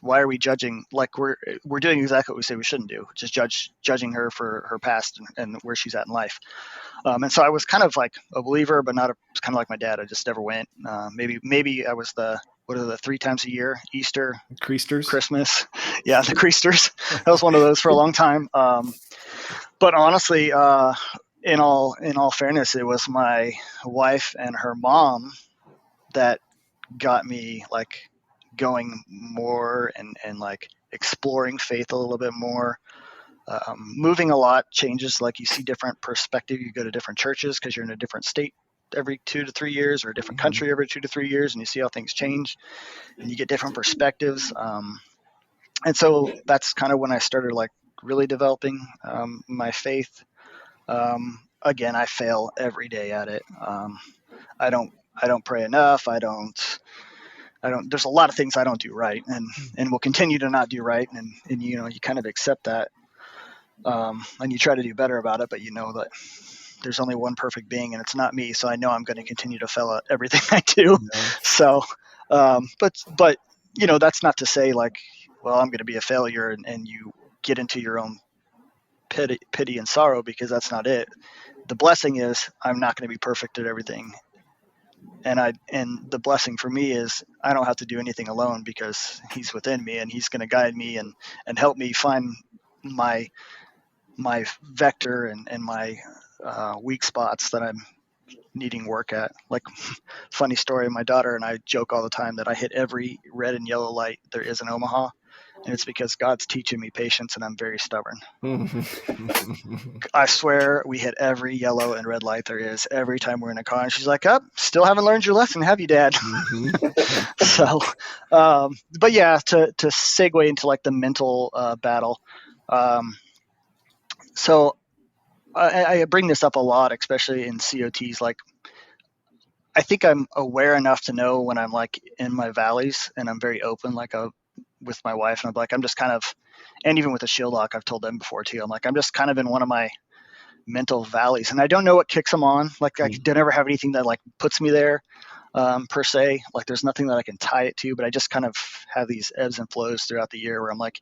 why are we judging? Like, we're doing exactly what we say we shouldn't do, just judging her for her past and where she's at in life. And so I was kind of like a believer, but not kind of like my dad. I just never went. Maybe I was the 3 times a year: Easter, Creasters, Christmas. Yeah, the Creasters. That was one of those for a long time. But honestly, in all fairness, it was my wife and her mom that got me, like, going more and like exploring faith a little bit more. Moving a lot changes, like, you see different perspective. You go to different churches because you're in a different state every 2 to 3 years, or a different country every 2 to 3 years, and you see how things change and you get different perspectives. And so that's kind of when I started like really developing my faith. Again, I fail every day at it. I don't pray enough. I don't, there's a lot of things I don't do right, and will continue to not do right. And you kind of accept that. And you try to do better about it, but you know that there's only one perfect being, and it's not me. So I know I'm going to continue to fail at everything I do. Yeah. So, but that's not to say like, well, I'm going to be a failure, and you get into your own pity and sorrow, because that's not it. The blessing is I'm not going to be perfect at everything. And the blessing for me is I don't have to do anything alone, because he's within me, and he's going to guide me and help me find my vector and my weak spots that I'm needing work at. Like, funny story, my daughter and I joke all the time that I hit every red and yellow light there is in Omaha, and it's because God's teaching me patience, and I'm very stubborn. I swear we hit every yellow and red light there is every time we're in a car, and she's like, "Oh, still haven't learned your lesson, have you, Dad?" So, but yeah, to segue into like the mental battle. So I bring this up a lot, especially in COTs. Like, I think I'm aware enough to know when I'm like in my valleys, and I'm very open, like with my wife, and I'm like, I'm just kind of, and even with the Shield Lock, I've told them before too. I'm like, I'm just kind of in one of my mental valleys, and I don't know what kicks them on. Like, I don't ever have anything that like puts me there per se. Like, there's nothing that I can tie it to, but I just kind of have these ebbs and flows throughout the year where I'm like,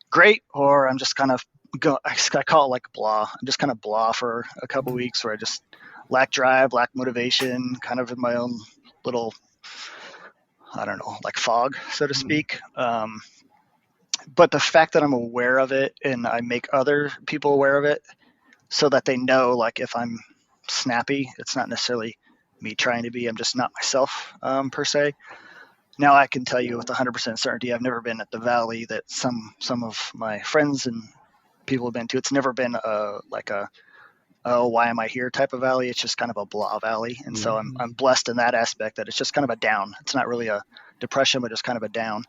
great, or I'm just kind of I call it like blah. I'm just kind of blah for a couple weeks, where I just lack drive, lack motivation, kind of in my own little, I don't know, like fog, so to speak. But the fact that I'm aware of it, and I make other people aware of it, so that they know, like, if I'm snappy, it's not necessarily me trying to be. I'm just not myself per se. Now I can tell you with 100% certainty, I've never been at the valley that some of my friends and people have been to. It's never been like a, oh, why am I here type of valley. It's just kind of a blah valley. And so I'm blessed in that aspect, that it's just kind of a down. It's not really a depression, but just kind of a down.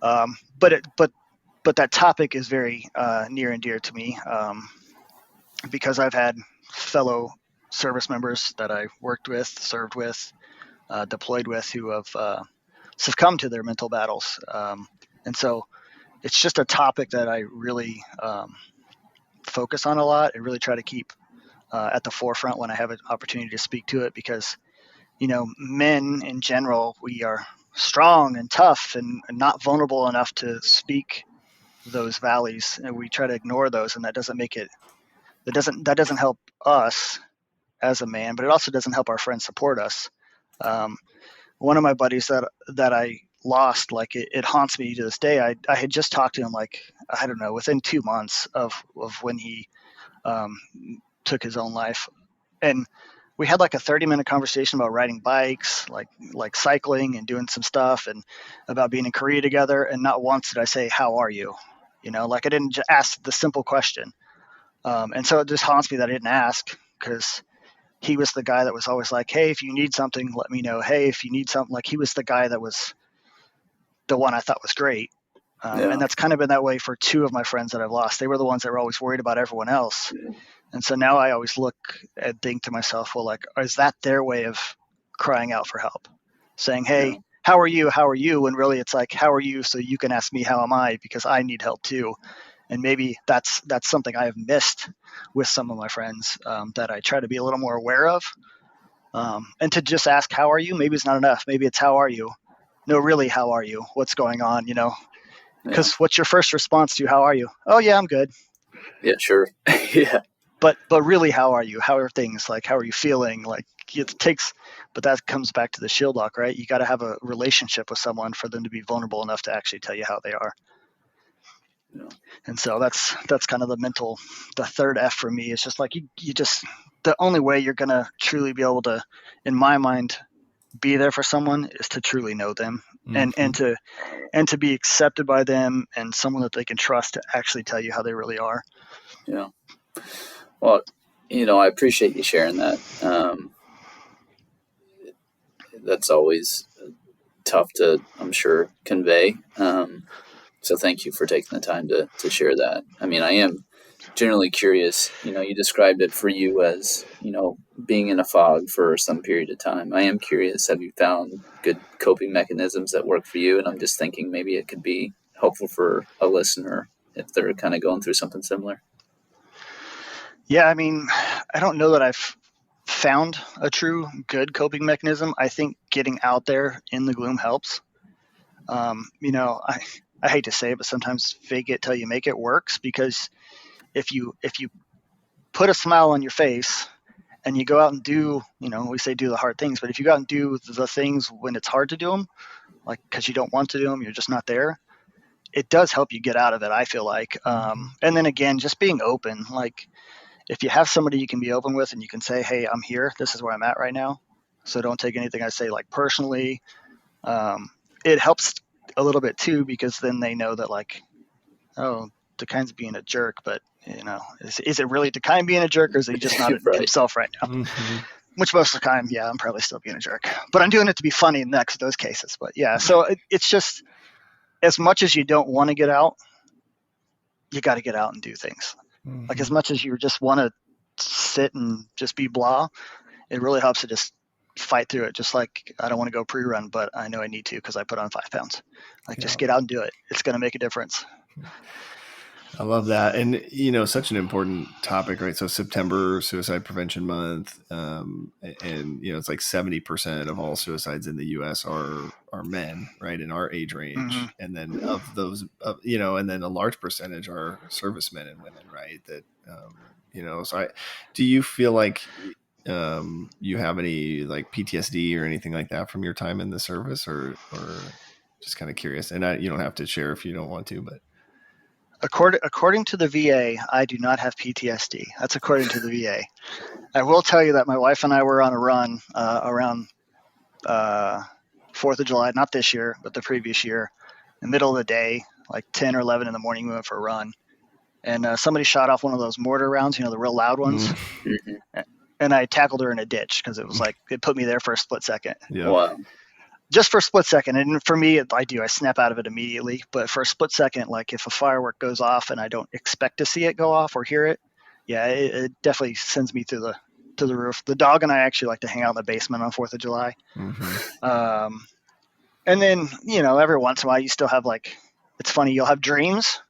But that topic is very near and dear to me, because I've had fellow service members that I worked with, served with, deployed with, who have succumbed to their mental battles. And so it's just a topic that I really focus on a lot, and really try to keep at the forefront when I have an opportunity to speak to it, because, men in general, we are strong and tough and not vulnerable enough to speak those valleys, and we try to ignore those, and that doesn't help us as a man, but it also doesn't help our friends support us. One of my buddies that I lost, like, it haunts me to this day. I had just talked to him, like, I don't know, within 2 months of when he took his own life, and we had like a 30-minute conversation about riding bikes, like cycling and doing some stuff, and about being in Korea together. And not once did I say, "How are you?" Like, I didn't ask the simple question. And so it just haunts me that I didn't ask, because he was the guy that was always like, "Hey, if you need something, let me know. Hey, if you need something," like, he was the guy that was the one I thought was great. And that's kind of been that way for 2 of my friends that I've lost. They were the ones that were always worried about everyone else. And so now I always look and think to myself, well, like, is that their way of crying out for help? Saying, "Hey, how are you? How are you?" When really it's like, "How are you?" So you can ask me, "How am I?" Because I need help too. And maybe that's something I have missed with some of my friends, that I try to be a little more aware of. And to just ask, "How are you?" maybe it's not enough. Maybe it's, "How are you?" No, really, how are you? What's going on? Because what's your first response to "How are you?" "Oh yeah, I'm good." Yeah, sure. Yeah. But really, how are you? How are things? Like, how are you feeling? Like, it takes, but that comes back to the Shield Lock, right? You got to have a relationship with someone for them to be vulnerable enough to actually tell you how they are. Yeah. And so that's kind of the third F for me. It's just like, you just, the only way you're going to truly be able to, in my mind, be there for someone is to truly know them, and to be accepted by them, and someone that they can trust to actually tell you how they really are. Yeah. Well, I appreciate you sharing that. that's always tough to, I'm sure, convey. So thank you for taking the time to share that. I mean, I am generally curious. You described it for you as, being in a fog for some period of time. I am curious, have you found good coping mechanisms that work for you? And I'm just thinking maybe it could be helpful for a listener if they're kind of going through something similar. Yeah, I mean, I don't know that I've found a true good coping mechanism. I think getting out there in the gloom helps. I hate to say it, but sometimes fake it till you make it works, because if you put a smile on your face and you go out and do, we say do the hard things, but if you go out and do the things when it's hard to do them, like because you don't want to do them, you're just not there, it does help you get out of it, I feel like. And then again, just being open, like if you have somebody you can be open with and you can say, hey, I'm here, this is where I'm at right now, so don't take anything I say like personally. It helps a little bit too, because then they know that, like, oh, DaKine's being a jerk, but is it really DaKine being a jerk, or is he just not Right. himself right now? Which most of the time, yeah, I'm probably still being a jerk, but I'm doing it to be funny in those cases. But yeah, so it's just, as much as you don't want to get out, you got to get out and do things. Like, as much as you just want to sit and just be blah, it really helps to just fight through it. Just like, I don't want to go pre-run, but I know I need to because I put on 5 pounds. Like, just get out and do it. It's going to make a difference. I love that. And, such an important topic, right? So September, Suicide Prevention Month. And, it's like 70% of all suicides in the US are men, right? In our age range. Mm-hmm. And then of those, and then a large percentage are servicemen and women, right? That, so do you feel like, you have any like PTSD or anything like that from your time in the service, or just kind of curious? And you don't have to share if you don't want to, but according to the VA, I do not have PTSD. That's according to the VA. I will tell you that my wife and I were on a run around 4th of July, not this year, but the previous year, in the middle of the day, like 10 or 11 in the morning, we went for a run. And somebody shot off one of those mortar rounds, the real loud ones. Mm-hmm. And I tackled her in a ditch because it was like, it put me there for a split second. Yeah. Wow. Just for a split second. And for me, I snap out of it immediately. But for a split second, like if a firework goes off and I don't expect to see it go off or hear it, yeah, it definitely sends me to the roof. The dog and I actually like to hang out in the basement on 4th of July. Mm-hmm. And then, every once in a while you still have, like, it's funny, you'll have dreams,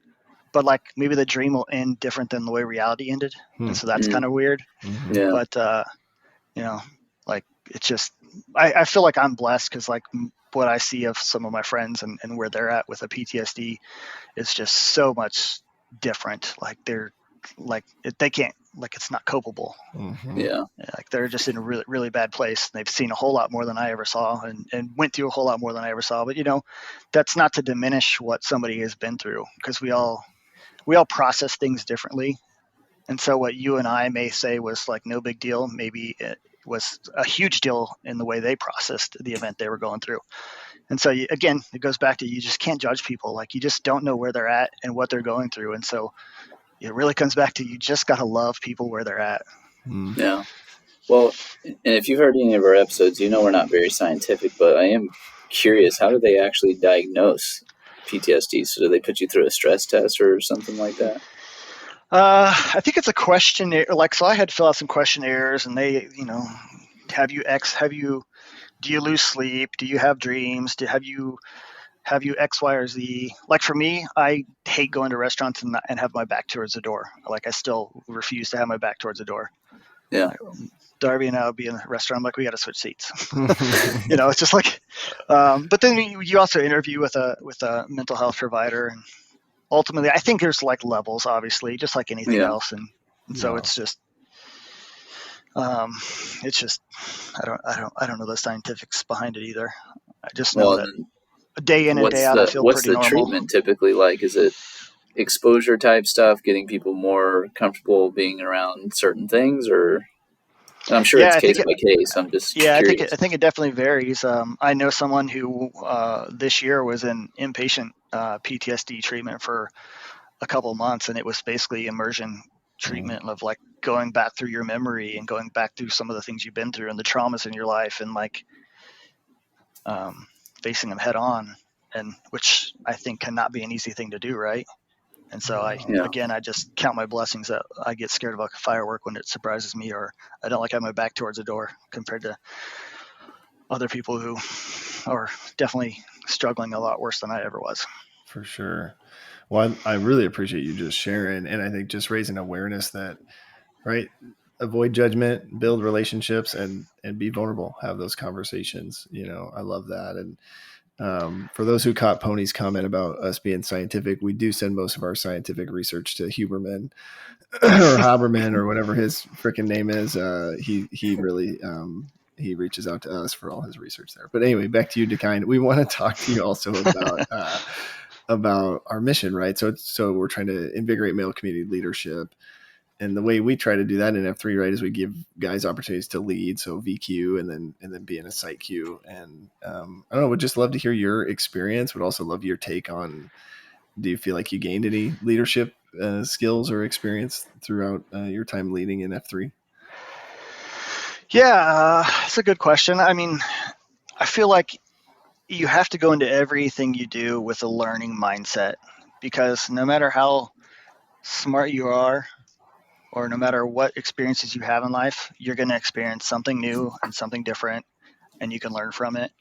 but like maybe the dream will end different than the way reality ended. And so that's kind of weird. Yeah. But, like, it's just, I feel like I'm blessed because, like, what I see of some of my friends and where they're at with a PTSD is just so much different. Like, they're like, they can't, like, it's not copable. Yeah. Like, they're just in a really, really bad place. They've seen a whole lot more than I ever saw and went through a whole lot more than I ever saw. But, that's not to diminish what somebody has been through, because we all process things differently. And so what you and I may say was like no big deal, maybe it was a huge deal in the way they processed the event they were going through. And so again, it goes back to, you just can't judge people. Like, you just don't know where they're at and what they're going through. And so it really comes back to, you just got to love people where they're at. Yeah. Well, and if you've heard any of our episodes, we're not very scientific, but I am curious, how do they actually diagnose PTSD? So do they put you through a stress test or something like that? I think it's a questionnaire. Like, so I had to fill out some questionnaires, and they, do you lose sleep? Do you have dreams? Have you X, Y, or Z? Like, for me, I hate going to restaurants and have my back towards the door. Like, I still refuse to have my back towards the door. Yeah. Like, Darby and I would be in the restaurant. I'm like, we got to switch seats. It's just like, but then you also interview with a mental health provider, and ultimately, I think there's like levels, obviously, just like anything else, and so it's just, I don't know the scientifics behind it either. I just know that day in and day out, I feel pretty normal. What's the treatment typically like? Is it exposure type stuff, getting people more comfortable being around certain things, or? I'm sure it's case by case. I'm just curious. I think it definitely varies. I know someone who this year was in inpatient PTSD treatment for a couple of months, and it was basically immersion treatment of like going back through your memory and going back through some of the things you've been through and the traumas in your life, and like facing them head on, and which I think cannot be an easy thing to do, right? And so I just count my blessings that I get scared of a firework when it surprises me, or I don't like having my back towards the door compared to other people who are definitely struggling a lot worse than I ever was. For sure. Well, I really appreciate you just sharing, and I think just raising awareness that, right, avoid judgment, build relationships, and be vulnerable, have those conversations. I love that. And for those who caught Pony's comment about us being scientific, we do send most of our scientific research to Huberman or Haberman or whatever his freaking name is. He really he reaches out to us for all his research there. But anyway, back to you, DaKine. We want to talk to you also about our mission, right? So we're trying to invigorate male community leadership. And the way we try to do that in F3, right, is we give guys opportunities to lead, so VQ, and then be in a site queue. And I don't know, would just love to hear your experience. Would also love your take on, do you feel like you gained any leadership skills or experience throughout your time leading in F3? Yeah, it's a good question. I mean, I feel like you have to go into everything you do with a learning mindset, because no matter how smart you are, or no matter what experiences you have in life, you're going to experience something new and something different, and you can learn from it.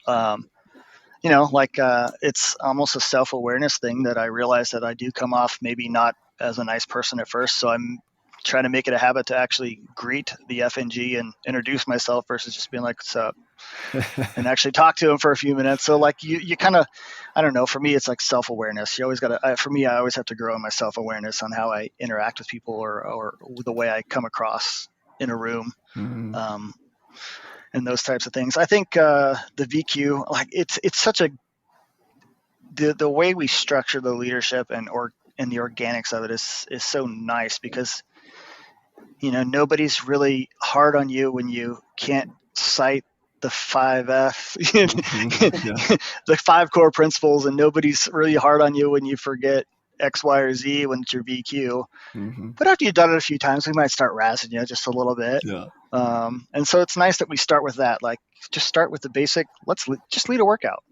It's almost a self-awareness thing that I realize that I do come off maybe not as a nice person at first. So I'm trying to make it a habit to actually greet the FNG and introduce myself versus just being like, what's up? And actually talk to him for a few minutes. So like you kind of, I don't know, for me, it's like self-awareness. You always got to, for me, I always have to grow in my self-awareness on how I interact with people or the way I come across in a room. Mm-hmm. And those types of things. I think the VQ, like it's such a, the way we structure the leadership and the organics of it is so nice, because nobody's really hard on you when you can't cite the 5F, the 5 core principles, and nobody's really hard on you when you forget X, Y, or Z when it's your VQ. Mm-hmm. But after you've done it a few times, we might start razzing you just a little bit. Yeah. And so it's nice that we start with that. Like, just start with the basic. Just lead a workout,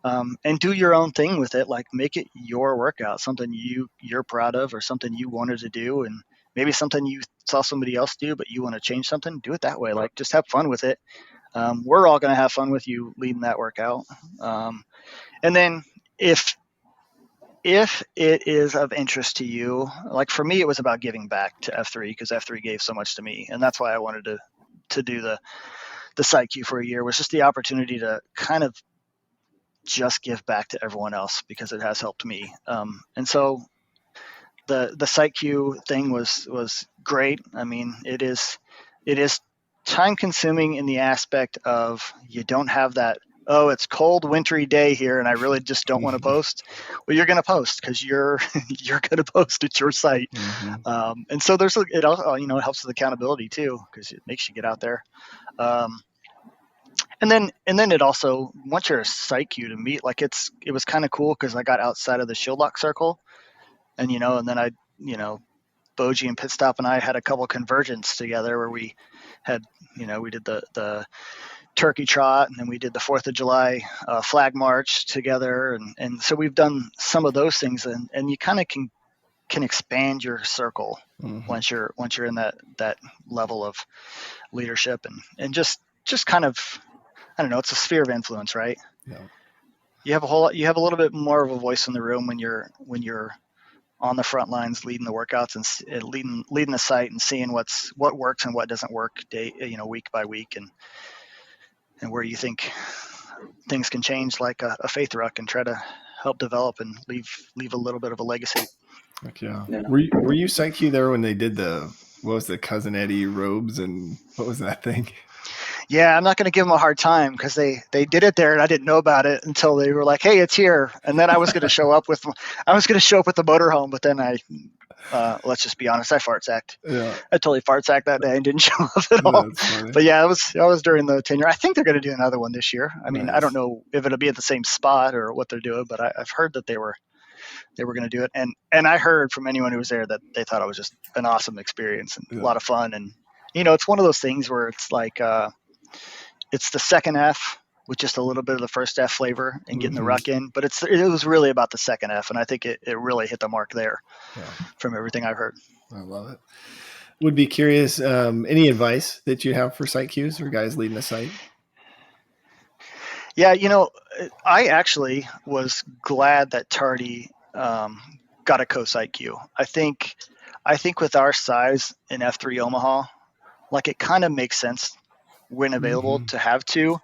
and do your own thing with it. Like, make it your workout, something you're proud of, or something you wanted to do, and maybe something you saw somebody else do, but you want to change something. Do it that way. Like, just have fun with it. We're all going to have fun with you leading that workout. And then if it is of interest to you, like for me, it was about giving back to F3, because F3 gave so much to me. And that's why I wanted to do the site queue for a year, was just the opportunity to kind of just give back to everyone else, because it has helped me. And so the site queue thing was great. I mean, it is time consuming in the aspect of you don't have that, oh, it's cold wintry day here and I really just don't want to post. Well, you're going to post because you're going to post at your site. Mm-hmm. And so it also, it helps with accountability too, because it makes you get out there. And then it also, once you're a site queue to meet, like it was kind of cool because I got outside of the shield lock circle, and then Boji and Pit Stop and I had a couple of convergence together where we had, we did the turkey trot, and then we did the 4th of July flag march together. And so we've done some of those things, and you kind of can expand your circle. Mm-hmm. once you're in that level of leadership and just kind of, I don't know, it's a sphere of influence, right? Yeah. You have a little bit more of a voice in the room when you're on the front lines leading the workouts and leading the site and seeing what works and what doesn't work week by week, and where you think things can change, like a faith ruck, and try to help develop and leave a little bit of a legacy. Heck yeah. Were you site queue there when they did what was the Cousin Eddie robes, and what was that thing? Yeah, I'm not going to give them a hard time because they did it there and I didn't know about it until they were like, "Hey, it's here." And then I was going to show up with the motorhome, but then let's just be honest, I fart sacked. Yeah. I totally fart sacked that day and didn't show up at all. But yeah, I was during the tenure. I think they're going to do another one this year. I mean, nice. I don't know if it'll be at the same spot or what they're doing, but I've heard that they were going to do it. And I heard from anyone who was there that they thought it was just an awesome experience and a lot of fun. And, it's one of those things where it's like, it's the second F, with just a little bit of the first F flavor and getting the ruck in. But it was really about the second F, and I think it really hit the mark there from everything I've heard. I love it. Would be curious, any advice that you have for site Qs or guys leading a site? Yeah, I actually was glad that Tardy got a co-site Q. I think with our size in F3 Omaha, like it kind of makes sense when available to have two,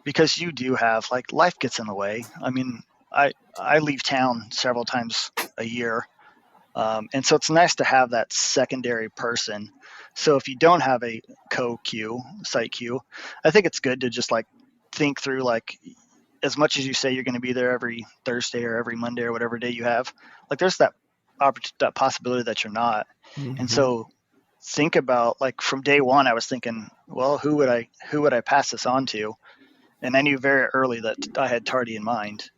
because you do have, like, life gets in the way. I mean, I leave town several times a year. And so it's nice to have that secondary person. So if you don't have a co-Q, site Q, I think it's good to just like think through, like, as much as you say you're going to be there every Thursday or every Monday or whatever day you have, like there's that possibility that you're not. And so think about, like, from day one, I was thinking, well, who would I pass this on to? And I knew very early that I had Tardy in mind.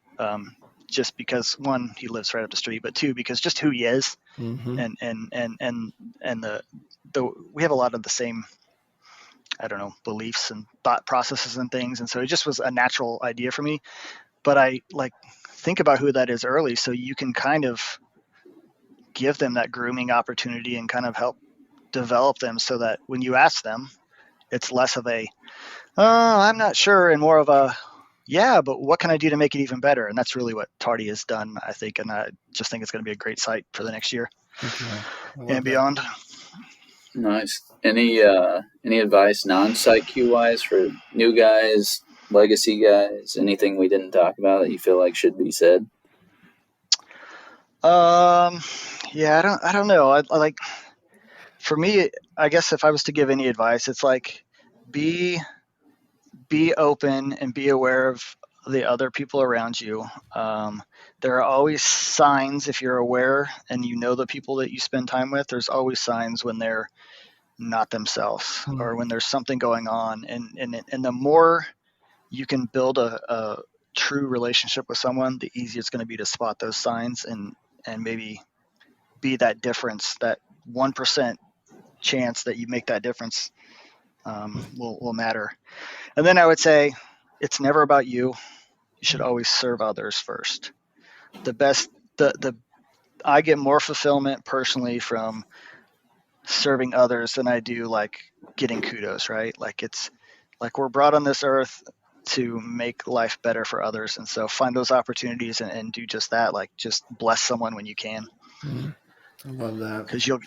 Just because, one, he lives right up the street, but two, because just who he is, and the we have a lot of the same, I don't know, beliefs and thought processes and things, and so it just was a natural idea for me. But I think about who that is early, so you can kind of give them that grooming opportunity and kind of help develop them, so that when you ask them, it's less of a I'm not sure, and more of a, yeah, but what can I do to make it even better? And that's really what Tardy has done, I think. And I just think it's going to be a great site for the next year and beyond. Nice. Any advice non-site Q wise for new guys, legacy guys? Anything we didn't talk about that you feel like should be said? Yeah, I don't know. I like, for me, I guess if I was to give any advice, it's like, be open and be aware of the other people around you. There are always signs, if you're aware and you know the people that you spend time with, there's always signs when they're not themselves or when there's something going on. And the more you can build a true relationship with someone, the easier it's going to be to spot those signs and maybe be that difference, that 1% chance that you make that difference will matter. And then I would say, it's never about you. You should always serve others first. I get more fulfillment personally from serving others than I do like getting kudos, right? Like, it's like we're brought on this earth to make life better for others. And so find those opportunities and do just that. Like, just bless someone when you can. I love that. Because you'll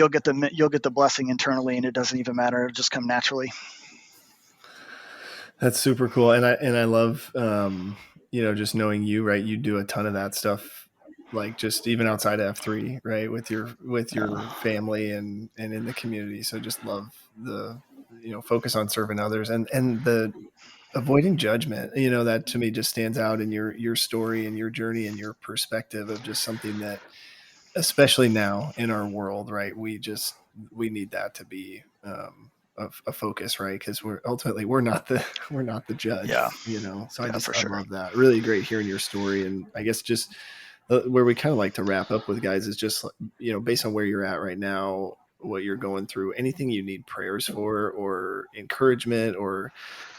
get the blessing internally, and it doesn't even matter. It'll just come naturally. That's super cool. And I love, just knowing you, right? You do a ton of that stuff, like just even outside of F3, right? With your family and in the community. So just love the, focus on serving others and the avoiding judgment, that to me just stands out in your story and your journey and your perspective of just something that, especially now in our world, right? We need that to be, a focus, right? Because we're not the judge, So I love that. Really great hearing your story, and I guess just where we kind of like to wrap up with guys is just based on where you're at right now, what you're going through, anything you need prayers for or encouragement, or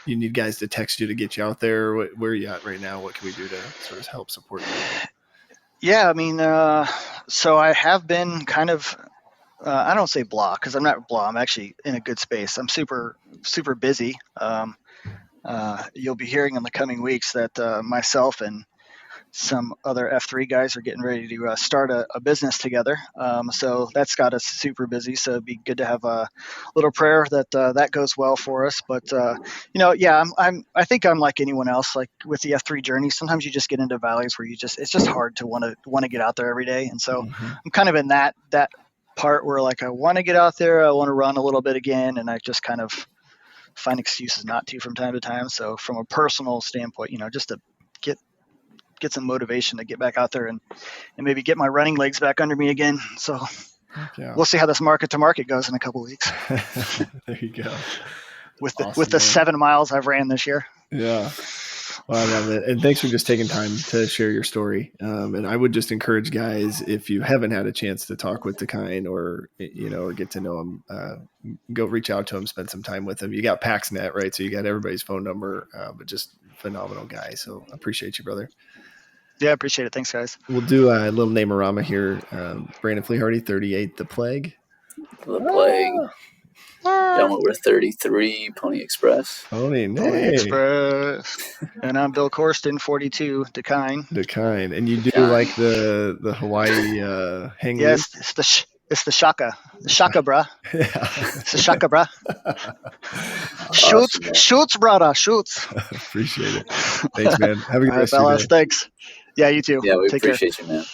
you need guys to text you to get you out there. Where are you at right now? What can we do to sort of help support you? Yeah, I mean, so I have been kind of. I don't say blah, because I'm not blah. I'm actually in a good space. I'm super, super busy. You'll be hearing in the coming weeks that myself and some other F3 guys are getting ready to start a business together. So that's got us super busy. So it'd be good to have a little prayer that goes well for us. But I think I'm like anyone else. Like with the F3 journey, sometimes you just get into valleys where it's just hard to want to get out there every day. And so I'm kind of in that part where, like, I want to get out there, I want to run a little bit again, and I just kind of find excuses not to from time to time. So from a personal standpoint, just to get some motivation to get back out there and maybe get my running legs back under me again. So we'll see how this market to market goes in a couple of weeks. There you go. With the 7 miles I've ran this year. Yeah. Well, I love it. And thanks for just taking time to share your story. And I would just encourage guys, if you haven't had a chance to talk with DaKine or get to know him, go reach out to him, spend some time with him. You got PaxNet, right? So you got everybody's phone number, but just phenomenal guy. So I appreciate you, brother. Yeah, appreciate it. Thanks, guys. We'll do a little name-a-rama here. Brandon Fleehardy, 38, The Plague. The Plague. Gentleman, we're 33, Pony Express. Pony Express. And I'm Bill Corsten, 42, DaKine. And you do like the Hawaii hang Yes, loose? it's the Shaka. The Shaka, brah. Yeah. It's the Shaka, brah. Awesome, Shoots, brother, shoots. Appreciate it. Thanks, man. Have a good All right, rest of your fellas. day. Thanks. Yeah, you too. Yeah, we Take care. appreciate you, man.